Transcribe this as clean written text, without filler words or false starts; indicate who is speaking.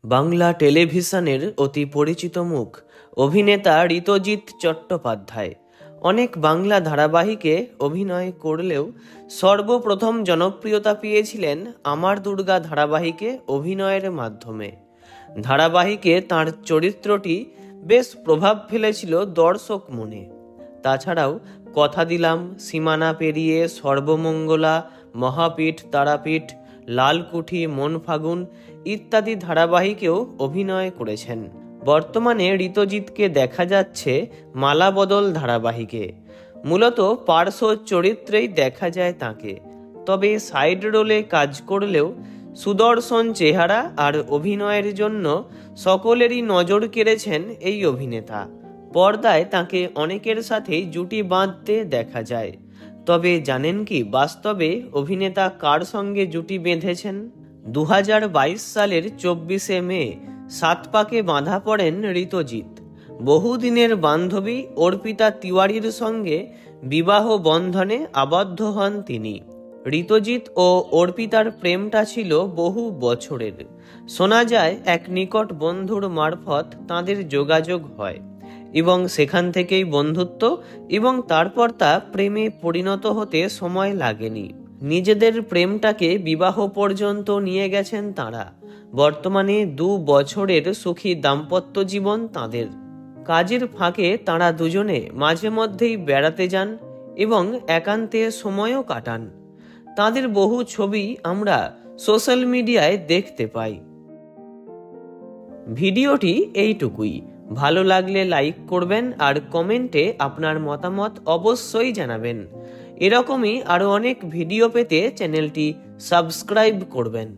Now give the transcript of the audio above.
Speaker 1: বাংলা টেলিভিশনের অতি পরিচিত মুখ অভিনেতা ঋতজিৎ চট্টোপাধ্যায় অনেক বাংলা ধারাবাহিকে অভিনয় করলেও সর্বপ্রথম জনপ্রিয়তা পেয়েছিলেন আমার দুর্গা ধারাবাহিকে অভিনয়ের মাধ্যমে। ধারাবাহিকে তাঁর চরিত্রটি বেশ প্রভাব ফেলেছিল দর্শক মনে। তাছাড়াও কথা দিলাম, সীমানা পেরিয়ে, সর্বমঙ্গলা, মহাপীঠ, তারাপীঠ, লালকুঠি, মন ফাগুন ইত্যাদি ধারাবাহিকেও অভিনয় করেছেন। বর্তমানে ঋতজিৎকে দেখা যাচ্ছে মালাবদল ধারাবাহিকে। মূলত পার্শ্ব চরিত্রেই দেখা যায় তাকে, তবে সাইড রোলে কাজ করলেও সুদর্শন চেহারা আর অভিনয়ের জন্য সকলেরই নজর কেড়েছেন এই অভিনেতা। পর্দায় তাকে অনেকের সাথেই জুটি বাঁধতে দেখা যায়। তবে জানেন কি বাস্তবে অভিনেতা কার সঙ্গে জুটি বেঁধেছেন? 2022 সালের 24শে মে সাতপাকে বাঁধা পড়েন ঋতজিৎ। বহুদিনের বান্ধবী অর্পিতা তিওয়ারির সঙ্গে বিবাহ বন্ধনে আবদ্ধ হন তিনি। ঋতজিৎ ও অর্পিতার প্রেমটা ছিল বহু বছরের। শোনা যায় এক নিকট বন্ধুর মারফত তাঁদের যোগাযোগ হয় এবং সেখান থেকেই বন্ধুত্ব এবং তারপর তা প্রেমে পরিণত হতে সময় লাগেনি। নিজেদের প্রেমটাকে বিবাহ পর্যন্ত নিয়ে গেছেন তাঁরা। বর্তমানে 2 বছরের সুখী দাম্পত্য জীবন তাঁদের। কাজের ফাঁকে তাঁরা দুজনে মাঝে মধ্যেই বেড়াতে যান এবং একান্তে সময়ও কাটান। তাঁদের বহু ছবি আমরা সোশ্যাল মিডিয়ায় দেখতে পাই। ভিডিওটি এইটুকুই। ভালো লাগলে লাইক করবেন আর কমেন্টে আপনার মতামত অবশ্যই জানাবেন। এরকমই আরো অনেক ভিডিও পেতে চ্যানেলটি সাবস্ক্রাইব করবেন।